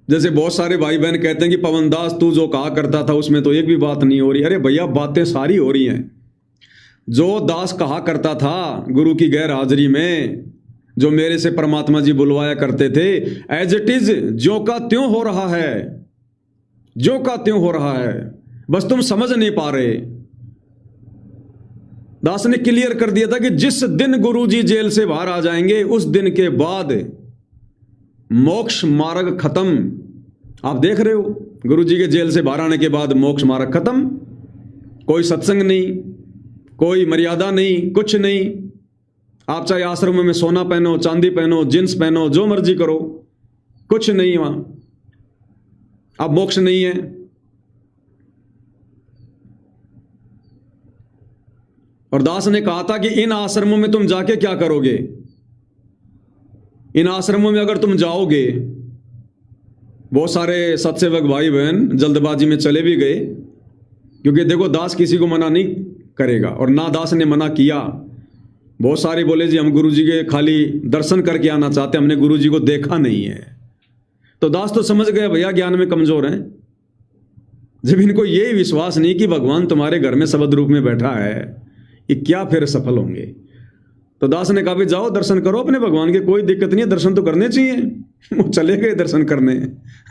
जैसे बहुत सारे भाई बहन कहते हैं कि पवन दास तू जो कहा करता था उसमें तो एक भी बात नहीं हो रही। अरे भैया बातें सारी हो रही हैं। जो दास कहा करता था गुरु की गैर हाजिरी में, जो मेरे से परमात्मा जी बुलवाया करते थे, एज इट इज ज्यों का त्यों हो रहा है, ज्यों का त्यों हो रहा है, बस तुम समझ नहीं पा रहे। दास ने क्लियर कर दिया था कि जिस दिन गुरु जी जेल से बाहर आ जाएंगे उस दिन के बाद मोक्ष मार्ग खत्म। आप देख रहे हो गुरु जी के जेल से बाहर आने के बाद मोक्ष मार्ग खत्म। कोई सत्संग नहीं, कोई मर्यादा नहीं, कुछ नहीं। आप चाहे आश्रम में सोना पहनो, चांदी पहनो, जींस पहनो, जो मर्जी करो, कुछ नहीं वहां। अब मोक्ष नहीं है। और दास ने कहा था कि इन आश्रमों में तुम जाके क्या करोगे? इन आश्रमों में अगर तुम जाओगे, बहुत सारे सत्सेवक भाई बहन जल्दबाजी में चले भी गए, क्योंकि देखो दास किसी को मना नहीं करेगा और ना दास ने मना किया। बहुत सारे बोले जी हम गुरु जी के खाली दर्शन करके आना चाहते हैं, हमने गुरु जी को देखा नहीं है। तो दास तो समझ गए भैया ज्ञान में कमजोर हैं। जब इनको यही विश्वास नहीं कि भगवान तुम्हारे घर में शब्द रूप में बैठा है, ये क्या फिर सफल होंगे? तो दास ने कहा भी जाओ दर्शन करो अपने भगवान के, कोई दिक्कत नहीं है, दर्शन तो करने चाहिए। वो चले गए दर्शन करने।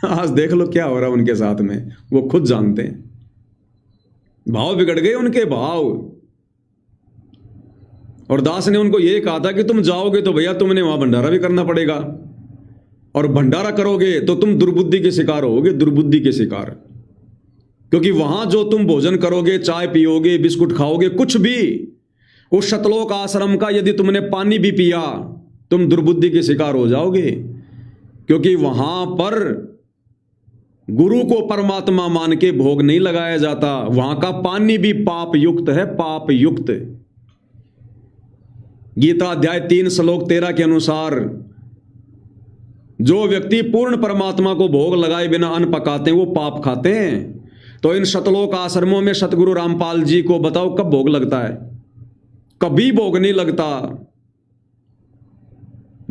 आज देख लो क्या हो रहा है उनके साथ में, वो खुद जानते हैं। भाव बिगड़ गए उनके, भाव। और दास ने उनको यह कहा था कि तुम जाओगे तो भैया तुमने वहां भंडारा भी करना पड़ेगा, और भंडारा करोगे तो तुम दुर्बुद्धि के शिकार होगे, दुर्बुद्धि के शिकार। क्योंकि वहां जो तुम भोजन करोगे, चाय पियोगे, बिस्कुट खाओगे, कुछ भी, उस शतलोक आश्रम का यदि तुमने पानी भी पिया, तुम दुर्बुद्धि के शिकार हो जाओगे। क्योंकि वहां पर गुरु को परमात्मा मान के भोग नहीं लगाया जाता। वहां का पानी भी पाप युक्त है, पाप युक्त। गीता अध्याय 3 श्लोक 13 के अनुसार जो व्यक्ति पूर्ण परमात्मा को भोग लगाए बिना अन्न पकाते हैं वो पाप खाते हैं। तो इन शतलोक आश्रमों में सतगुरु रामपाल जी को बताओ कब भोग लगता है? कभी भोग नहीं लगता।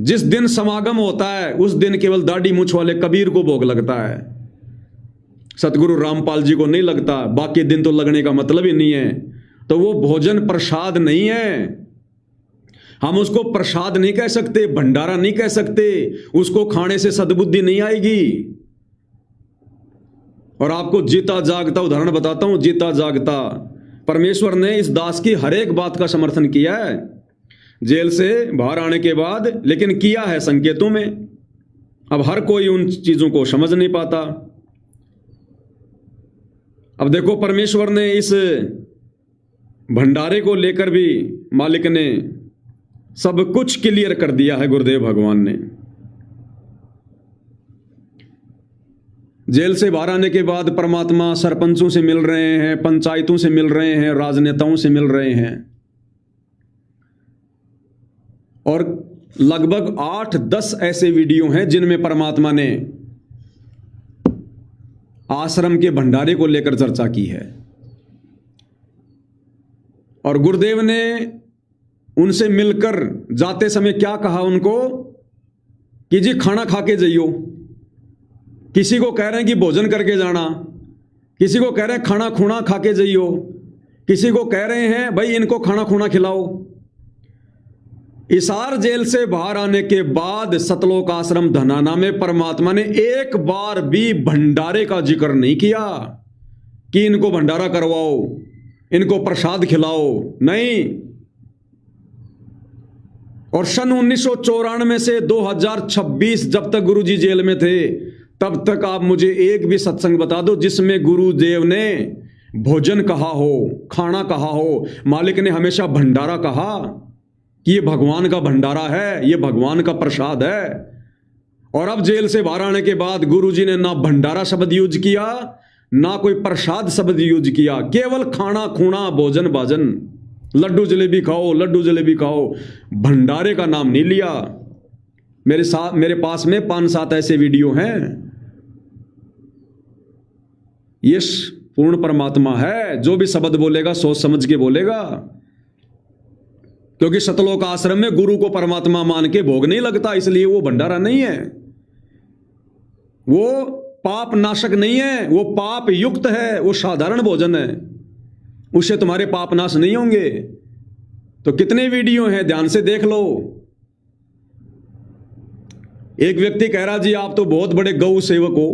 जिस दिन समागम होता है उस दिन केवल दाढ़ी मूछ वाले कबीर को भोग लगता है, सतगुरु रामपाल जी को नहीं लगता। बाकी दिन तो लगने का मतलब ही नहीं है। तो वो भोजन प्रसाद नहीं है। हम उसको प्रसाद नहीं कह सकते, भंडारा नहीं कह सकते। उसको खाने से सद्बुद्धि नहीं आएगी। और आपको जीता जागता उदाहरण बताता हूं, जीता जागता परमेश्वर ने इस दास की हर एक बात का समर्थन किया है जेल से बाहर आने के बाद, लेकिन किया है संकेतों में। अब हर कोई उन चीजों को समझ नहीं पाता। अब देखो परमेश्वर ने इस भंडारे को लेकर भी मालिक ने सब कुछ क्लियर कर दिया है। गुरुदेव भगवान ने जेल से बाहर आने के बाद परमात्मा सरपंचों से मिल रहे हैं, पंचायतों से मिल रहे हैं, राजनेताओं से मिल रहे हैं, और लगभग 8-10 ऐसे वीडियो हैं जिनमें परमात्मा ने आश्रम के भंडारे को लेकर चर्चा की है। और गुरुदेव ने उनसे मिलकर जाते समय क्या कहा उनको कि जी खाना खा के जाइयो। किसी को कह रहे हैं कि भोजन करके जाना, किसी को कह रहे हैं खाना खूना खा के जाइयो, किसी को कह रहे हैं भाई इनको खाना खूना खिलाओ। इसार जेल से बाहर आने के बाद सतलोक आश्रम धनाना में परमात्मा ने एक बार भी भंडारे का जिक्र नहीं किया कि इनको भंडारा करवाओ, इनको प्रसाद खिलाओ, नहीं। और सन 1994 से 2026 जब तक गुरुजी जेल में थे तब तक आप मुझे एक भी सत्संग बता दो जिसमें गुरुदेव ने भोजन कहा हो, खाना कहा हो। मालिक ने हमेशा भंडारा कहा कि ये भगवान का भंडारा है, ये भगवान का प्रसाद है। और अब जेल से बाहर आने के बाद गुरुजी ने ना भंडारा शब्द यूज किया, ना कोई प्रसाद शब्द यूज किया, केवल खाना खूना, भोजन भाजन, लड्डू जलेबी खाओ, लड्डू जलेबी खाओ, भंडारे का नाम नहीं लिया। मेरे पास में 5-7 ऐसे वीडियो हैं। ये पूर्ण परमात्मा है, जो भी शब्द बोलेगा सोच समझ के बोलेगा। क्योंकि सतलोक आश्रम में गुरु को परमात्मा मान के भोग नहीं लगता, इसलिए वो भंडारा नहीं है। वो पाप नाशक नहीं है, वो पाप युक्त है, वो साधारण भोजन है, उससे तुम्हारे पाप नाश नहीं होंगे। तो कितने वीडियो हैं, ध्यान से देख लो। एक व्यक्ति कह रहा जी आप तो बहुत बड़े गौ सेवक हो,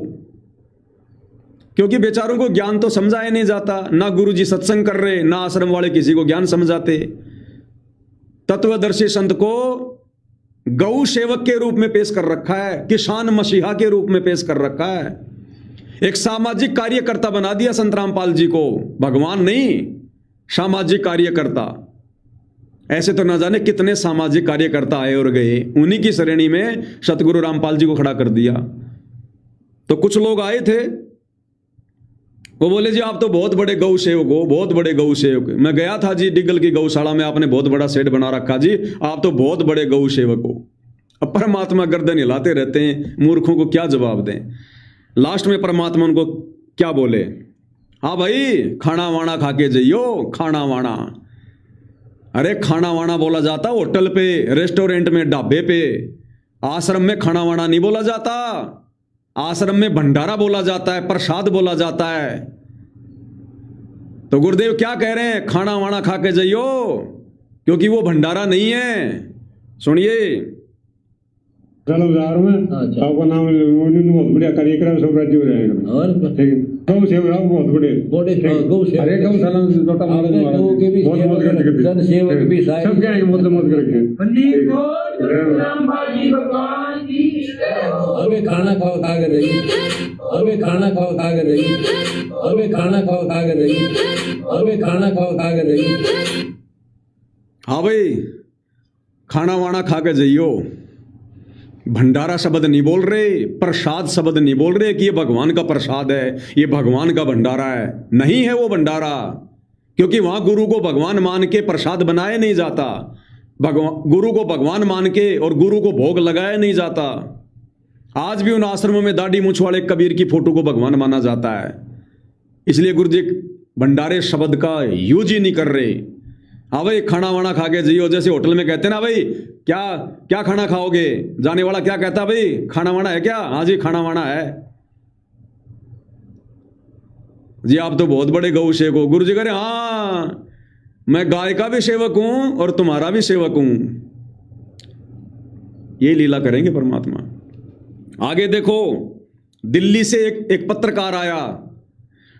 क्योंकि बेचारों को ज्ञान तो समझाया नहीं जाता, ना गुरु जी सत्संग कर रहे, ना आश्रम वाले किसी को ज्ञान समझाते। तत्वदर्शी संत को गौ सेवक के रूप में पेश कर रखा है, किसान मसीहा के रूप में पेश कर रखा है, एक सामाजिक कार्यकर्ता बना दिया संत रामपाल जी को, भगवान नहीं, सामाजिक कार्यकर्ता। ऐसे तो न जाने कितने सामाजिक कार्यकर्ता आए और गए, उन्हीं की श्रेणी में सतगुरु रामपाल जी को खड़ा कर दिया। तो कुछ लोग आए थे, वो बोले जी आप तो बहुत बड़े गौ सेवक हो, बहुत बड़े गौ सेवक। मैं गया था जी डिगल की गौशाला में, आपने बहुत बड़ा सेट बना रखा जी, आप तो बहुत बड़े गौ सेवक हो। अब परमात्मा गर्दन हिलाते रहते हैं, मूर्खों को क्या जवाब दें। लास्ट में परमात्मा उनको क्या बोले, हाँ भाई खाना वाना खा के जाइयो, खाना वाना। अरे खाना वाना बोला जाता होटल पे, रेस्टोरेंट में, ढाबे पे, आश्रम में खाना वाना नहीं बोला जाता। आश्रम में भंडारा बोला जाता है, प्रसाद बोला जाता है। तो गुरुदेव क्या कह रहे हैं, खाना वाना खा के जाइयो, क्योंकि वो भंडारा नहीं है। सुनिए, आपका नाम बहुत बढ़िया कार्यक्रम, सब राज्य हो जाएगा। और ठीक है, गौ सेवा बहुत बड़े अरे गौशाला सब क्या है, मौत करके हमें खाना खा कर रही, हमें खाना खा कर रही, हमें खाना खा कर रही, हमें खाना खा कर रही। हाँ भाई खाना वाना खा के जाइयो, भंडारा शब्द नहीं बोल रहे, प्रसाद शब्द नहीं बोल रहे कि ये भगवान का प्रसाद है, ये भगवान का भंडारा है। नहीं है वो भंडारा, क्योंकि वहां गुरु को भगवान मान के प्रसाद बनाया नहीं जाता, गुरु को भगवान मान के और गुरु को भोग लगाया नहीं जाता। आज भी उन आश्रमों में दाढ़ी मूंछ वाले कबीर की फोटो को भगवान माना जाता है। इसलिए गुरु जी भंडारे शब्द का यूज ही नहीं कर रहे। हाँ भाई खाना वाना खा के जाइयो, जैसे होटल में कहते हैं ना भाई क्या क्या खाना खाओगे, जाने वाला क्या कहता भाई खाना वाना है क्या, हाँ जी खाना वाना है जी, आप तो बहुत बड़े गौ सेवक हो। गुरु जी कह रहे हाँ मैं गाय का भी सेवक हूं और तुम्हारा भी सेवक हूं। ये लीला करेंगे परमात्मा। आगे देखो, दिल्ली से एक पत्रकार आया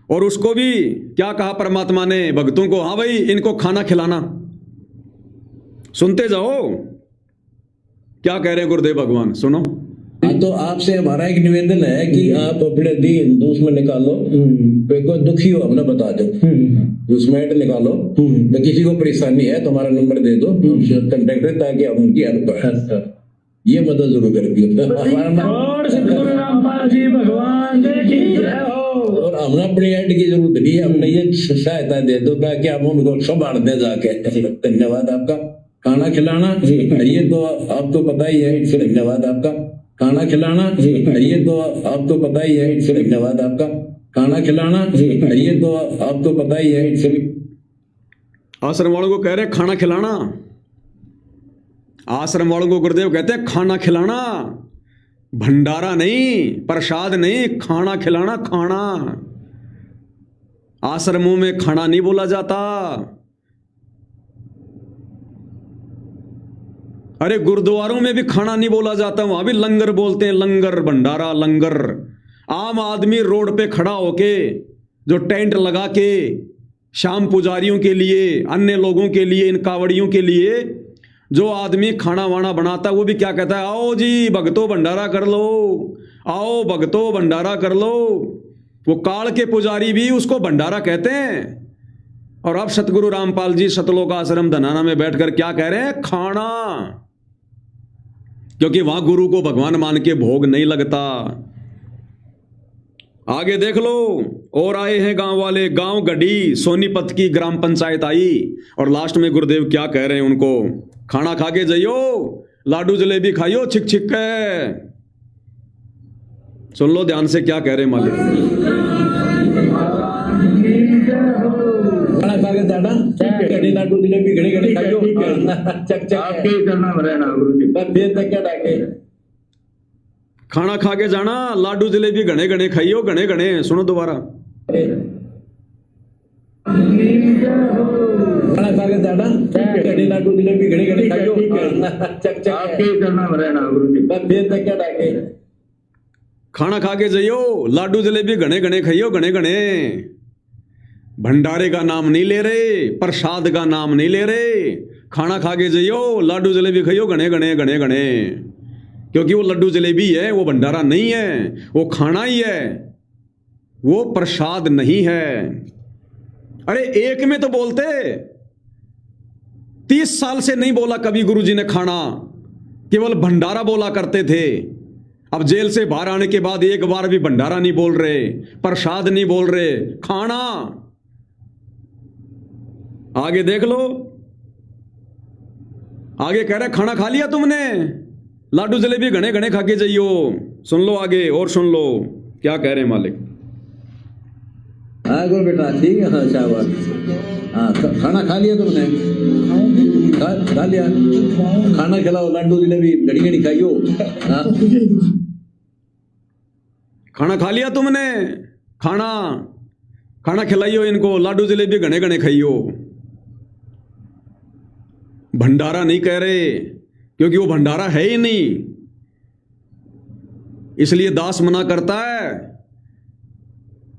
और उसको भी क्या कहा परमात्मा ने भक्तों को, हाँ भाई इनको खाना खिलाना। सुनते जाओ क्या कह रहे हैं गुरुदेव भगवान, सुनो। तो आपसे हमारा एक निवेदन है कि आप अपने दीन उसमें निकालो, कोई दुखी हो हमने बता दो, उसमें निकालो, तो किसी को परेशानी है तो हमारा नंबर दे दो कंटेक्ट, ताकि हम उनकी हेल्प करें। ये मदद जरूर कर दियो। और हमने अपनी एड की जरूरत नहीं है, हमने ये सहायता दे दो ताकि हम उनको संभाल दे जाके। धन्यवाद आपका। खाना खिलाना ये तो आपको पता ही है, धन्यवाद आपका। खाना खिलाना ये तो आपको पता ही है, धन्यवाद आपका। खाना खिलाना ये तो आपको पता ही है। आश्रम वालों को कह रहे खाना खिलाना, आश्रम वालों को गुरुदेव कहते हैं खाना खिलाना, भंडारा नहीं, प्रसाद नहीं, खाना खिलाना। खाना आश्रमों में खाना नहीं बोला जाता। अरे गुरुद्वारों में भी खाना नहीं बोला जाता, वहां भी लंगर बोलते हैं, लंगर भंडारा लंगर। आम आदमी रोड पे खड़ा होके जो टेंट लगा के शाम पुजारियों के लिए, अन्य लोगों के लिए, इन कावड़ियों के लिए जो आदमी खाना वाना बनाता, वो भी क्या कहता है, आओ जी भगतो भंडारा कर लो, आओ भगतो भंडारा कर लो। वो काल के पुजारी भी उसको भंडारा कहते हैं। और अब सतगुरु रामपाल जी सतलोक आश्रम धनाना में बैठकर क्या कह रहे हैं, खाना, क्योंकि वहां गुरु को भगवान मान के भोग नहीं लगता। आगे देख लो, और आए हैं गांव वाले, गांव गढ़ी सोनीपत की ग्राम पंचायत आई, और लास्ट में गुरुदेव क्या कह रहे हैं उनको, खाना खा के जाइयो, लाडू जलेबी खाइयो छिक छिक के। सुन लो ध्यान से क्या कह रहे हैं मालिक। खाना खा के जाना, लाडू जलेबी घड़ी घड़ी खाइयो, चक चक आपके करना भरे ना गुरु जी, बस देर तक क्या डाके। खाना खा के जाना, लाडू जलेबी घने घने खाइयो, घने घने। सुनो दोबारा। खाना खा के जाना, घड़ी लाडू जलेबी घड़ी घड़ी खाइयो। चक चक आपके करना रहना गुरुजी, बस फिर तक क्या डाके। खाना खा के जाइयो, लाडू जलेबी घने घने खाइयो, घने घने। भंडारे का नाम नहीं ले रहे, प्रसाद का नाम नहीं ले रहे। खाना खा के जाइयो, लाडू जलेबी खाइयो, घने घने घने घने। क्योंकि वो लड्डू जलेबी है, वो भंडारा नहीं है, वो खाना ही है, वो प्रसाद नहीं है। अरे एक में तो बोलते, 30 साल से नहीं बोला कभी गुरुजी ने खाना, केवल भंडारा बोला करते थे। अब जेल से बाहर आने के बाद एक बार भी भंडारा नहीं बोल रहे, प्रसाद नहीं बोल रहे, खाना। आगे देख लो, आगे कह रहे खाना खा लिया तुमने, लाडू जलेबी घने घने खा के जाइयो। सुन लो आगे और सुन लो क्या कह रहे हैं मालिक। हाँ गुरु बेटा ठीक है, हाँ शाबाश। हाँ खाना खा लिया तुमने? खा लिया। खाना खिलाओ, लाडू जलेबी घड़ी घड़ी खाइयो। हाँ खाना खा लिया तुमने? खाना खिलाइयो इनको, लाडू जलेबी घने घने खाइयो। भंडारा नहीं कह रहे, क्योंकि वो भंडारा है ही नहीं। इसलिए दास मना करता है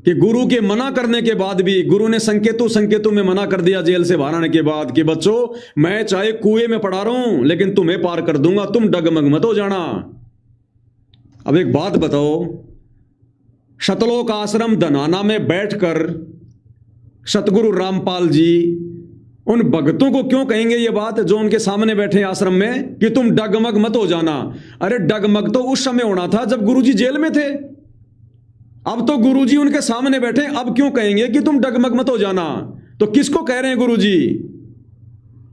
कि गुरु के मना करने के बाद भी, गुरु ने संकेतों में मना कर दिया जेल से बाहर आने के बाद कि बच्चों मैं चाहे कुएं में पड़ा रहा हूं लेकिन तुम्हें पार कर दूंगा, तुम डगमग मत हो जाना। अब एक बात बताओ, शतलोक आश्रम धनाना में बैठकर सतगुरु रामपाल जी उन भक्तों को क्यों कहेंगे ये बात जो उनके सामने बैठे आश्रम में कि तुम डगमग मत हो जाना? अरे डगमग तो उस समय होना था जब गुरुजी जेल में थे। अब तो गुरुजी उनके सामने बैठे, अब क्यों कहेंगे कि तुम डगमग मत हो जाना? तो किसको कह रहे हैं गुरुजी?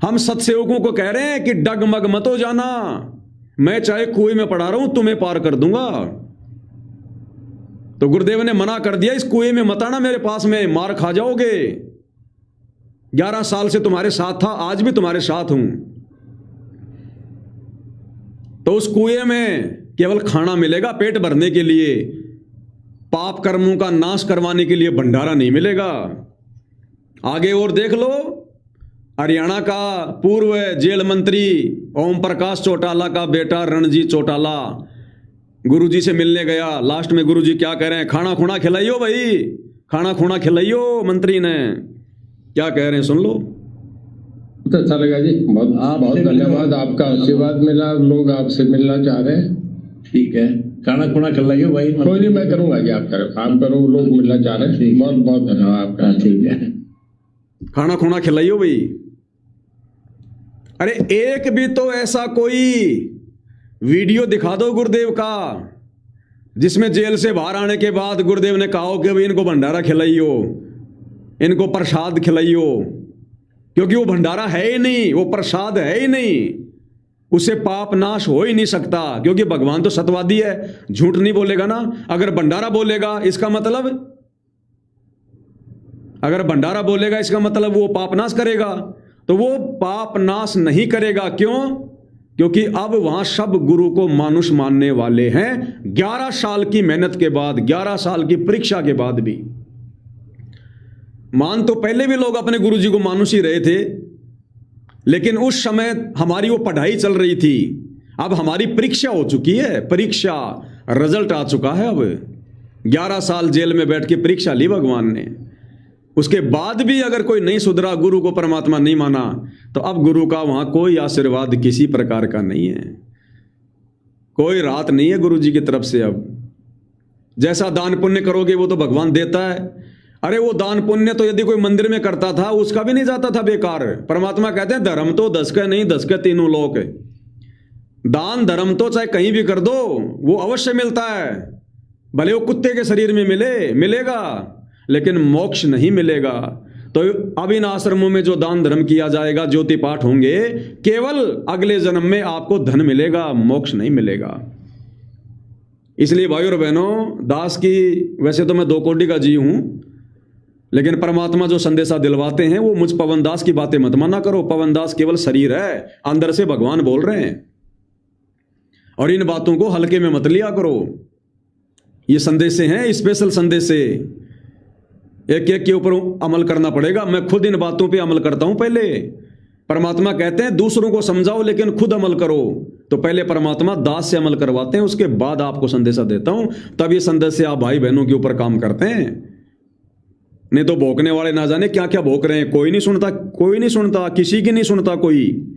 हम सत्सेवकों को कह रहे हैं कि डगमग मत हो जाना, मैं चाहे कुएं में पड़ा रहा हूं तुम्हें पार कर दूंगा। तो गुरुदेव ने मना कर दिया, इस कुएं में मत आना मेरे पास में, मार खा जाओगे। 11 साल से तुम्हारे साथ था, आज भी तुम्हारे साथ हूं। तो उस कुएं में केवल खाना मिलेगा पेट भरने के लिए, पाप कर्मों का नाश करवाने के लिए भंडारा नहीं मिलेगा। आगे और देख लो, हरियाणा का पूर्व जेल मंत्री ओम प्रकाश चौटाला का बेटा रणजीत चौटाला गुरुजी से मिलने गया। लास्ट में गुरुजी क्या कह रहे हैं? खाना खुना खिलाइयो भाई, खाना खुना खिलाइयो। मंत्री ने क्या कह रहे हैं सुन लो। बहुत अच्छा लगा जी, बहुत बहुत धन्यवाद, आपका आशीर्वाद मिला, लोग आपसे मिलना चाह रहे हैं। ठीक है, खाना खुना खिलाइयो भाई। कोई नहीं, मैं करूंगा जी, आप करो, लोग मिलना चाह रहे हैं। बहुत बहुत धन्यवाद आपका। ठीक है, खाना खुना खिलाइयो भाई। अरे एक भी तो ऐसा कोई वीडियो दिखा दो गुरुदेव का जिसमें जेल से बाहर आने के बाद गुरुदेव ने कहा हो कि भाई इनको भंडारा खिलाइयो, इनको प्रसाद खिलाइयो। क्योंकि वो भंडारा है ही नहीं, वो प्रसाद है ही नहीं, उससे पाप नाश हो ही नहीं सकता। क्योंकि भगवान तो सत्यवादी है, झूठ नहीं बोलेगा ना। अगर भंडारा बोलेगा इसका मतलब, अगर भंडारा बोलेगा इसका मतलब वो पाप नाश करेगा, तो वो पाप नाश नहीं करेगा। क्यों? क्योंकि अब वहां सब गुरु को मानुष मानने वाले हैं। 11 साल की मेहनत के बाद, 11 साल की परीक्षा के बाद भी। मान तो पहले भी लोग अपने गुरुजी को मानुष ही रहे थे, लेकिन उस समय हमारी वो पढ़ाई चल रही थी। अब हमारी परीक्षा हो चुकी है, परीक्षा रिजल्ट आ चुका है। अब 11 साल जेल में बैठ के परीक्षा ली भगवान ने। उसके बाद भी अगर कोई नहीं सुधरा, गुरु को परमात्मा नहीं माना, तो अब गुरु का वहां कोई आशीर्वाद किसी प्रकार का नहीं है, कोई राहत नहीं है गुरु जी की तरफ से। अब जैसा दान पुण्य करोगे वो तो भगवान देता है। अरे वो दान पुण्य तो यदि कोई मंदिर में करता था उसका भी नहीं जाता था बेकार। परमात्मा कहते हैं धर्म तो 10 के नहीं 10 के तीनों लोक। दान धर्म तो चाहे कहीं भी कर दो वो अवश्य मिलता है, भले वो कुत्ते के शरीर में मिलेगा, लेकिन मोक्ष नहीं मिलेगा। तो अब इन आश्रमों में जो दान धर्म किया जाएगा, ज्योति पाठ होंगे, केवल अगले जन्म में आपको धन मिलेगा, मोक्ष नहीं मिलेगा। इसलिए भाइयों और बहनों, दास की वैसे तो मैं 2 कोटि का जी हूं, लेकिन परमात्मा जो संदेशा दिलवाते हैं वो मुझ पवन दास की बातें मत माना करो। पवन दास केवल शरीर है, अंदर से भगवान बोल रहे हैं। और इन बातों को हल्के में मत लिया करो। ये संदेशे हैं, स्पेशल संदेशे, एक एक के ऊपर अमल करना पड़ेगा। मैं खुद इन बातों पे अमल करता हूं। पहले परमात्मा कहते हैं दूसरों को समझाओ लेकिन खुद अमल करो, तो पहले परमात्मा दास से अमल करवाते हैं, उसके बाद आपको संदेशा देता हूं, तब ये संदेशे आप भाई बहनों के ऊपर काम करते हैं। नहीं तो भोंकने वाले ना जाने क्या क्या भोंक रहे हैं। कोई नहीं सुनता, कोई नहीं सुनता, किसी की नहीं सुनता कोई।